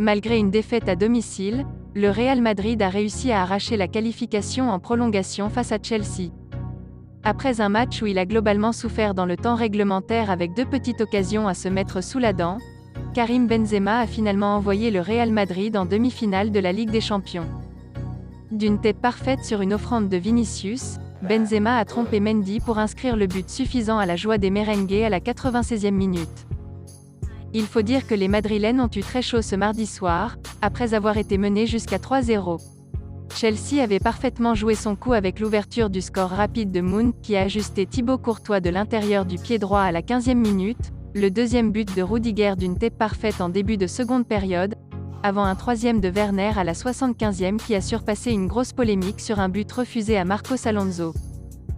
Malgré une défaite à domicile, le Real Madrid a réussi à arracher la qualification en prolongation face à Chelsea. Après un match où il a globalement souffert dans le temps réglementaire avec 2 petites occasions à se mettre sous la dent, Karim Benzema a finalement envoyé le Real Madrid en demi-finale de la Ligue des Champions. D'une tête parfaite sur une offrande de Vinicius, Benzema a trompé Mendy pour inscrire le but suffisant à la joie des merengues à la 96e minute. Il faut dire que les Madrilènes ont eu très chaud ce mardi soir, après avoir été menés jusqu'à 3-0. Chelsea avait parfaitement joué son coup avec l'ouverture du score rapide de Moon, qui a ajusté Thibaut Courtois de l'intérieur du pied droit à la 15e minute, le deuxième but de Rudiger d'une tête parfaite en début de seconde période, avant un troisième de Werner à la 75e qui a surpassé une grosse polémique sur un but refusé à Marcos Alonso.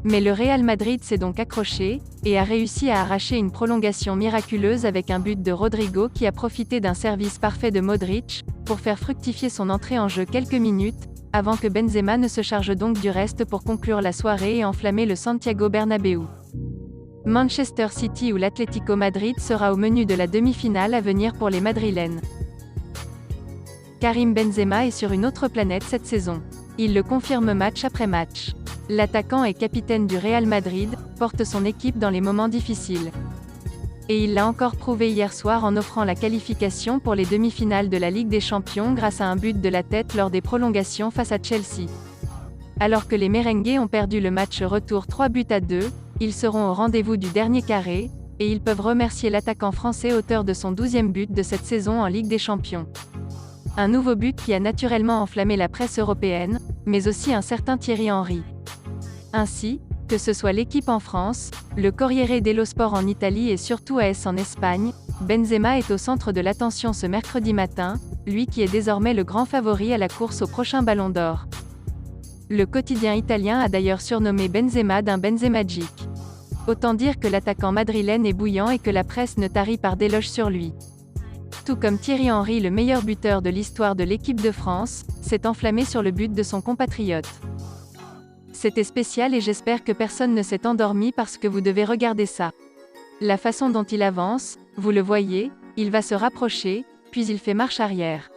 Mais le Real Madrid s'est donc accroché, et a réussi à arracher une prolongation miraculeuse avec un but de Rodrigo qui a profité d'un service parfait de Modric, pour faire fructifier son entrée en jeu quelques minutes, avant que Benzema ne se charge donc du reste pour conclure la soirée et enflammer le Santiago Bernabéu. Manchester City ou l'Atlético Madrid sera au menu de la demi-finale à venir pour les Madrilènes. Karim Benzema est sur une autre planète cette saison. Il le confirme match après match. L'attaquant et capitaine du Real Madrid porte son équipe dans les moments difficiles. Et il l'a encore prouvé hier soir en offrant la qualification pour les demi-finales de la Ligue des Champions grâce à un but de la tête lors des prolongations face à Chelsea. Alors que les merengues ont perdu le match retour 3-2, ils seront au rendez-vous du dernier carré, et ils peuvent remercier l'attaquant français auteur de son 12e but de cette saison en Ligue des Champions. Un nouveau but qui a naturellement enflammé la presse européenne, mais aussi un certain Thierry Henry. Ainsi, que ce soit l'équipe en France, le Corriere dello Sport en Italie et surtout AS en Espagne, Benzema est au centre de l'attention ce mercredi matin, lui qui est désormais le grand favori à la course au prochain Ballon d'Or. Le quotidien italien a d'ailleurs surnommé Benzema d'un Benzemagic. Autant dire que l'attaquant madrilène est bouillant et que la presse ne tarit par d'éloges sur lui. Tout comme Thierry Henry, le meilleur buteur de l'histoire de l'équipe de France, s'est enflammé sur le but de son compatriote. C'était spécial et j'espère que personne ne s'est endormi parce que vous devez regarder ça. La façon dont il avance, vous le voyez, il va se rapprocher, puis il fait marche arrière.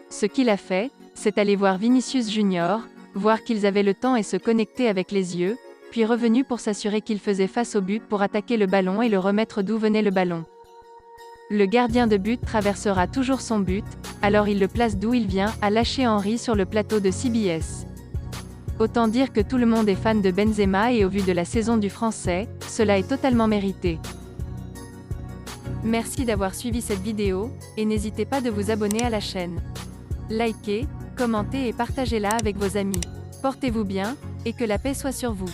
Ce qu'il a fait, c'est aller voir Vinicius Junior, voir qu'ils avaient le temps et se connecter avec les yeux, puis revenu pour s'assurer qu'il faisait face au but pour attaquer le ballon et le remettre d'où venait le ballon. Le gardien de but traversera toujours son but, alors il le place d'où il vient, a lâché Henry sur le plateau de CBS. Autant dire que tout le monde est fan de Benzema et au vu de la saison du Français, cela est totalement mérité. Merci d'avoir suivi cette vidéo, et n'hésitez pas de vous abonner à la chaîne. Likez, commentez et partagez-la avec vos amis. Portez-vous bien, et que la paix soit sur vous.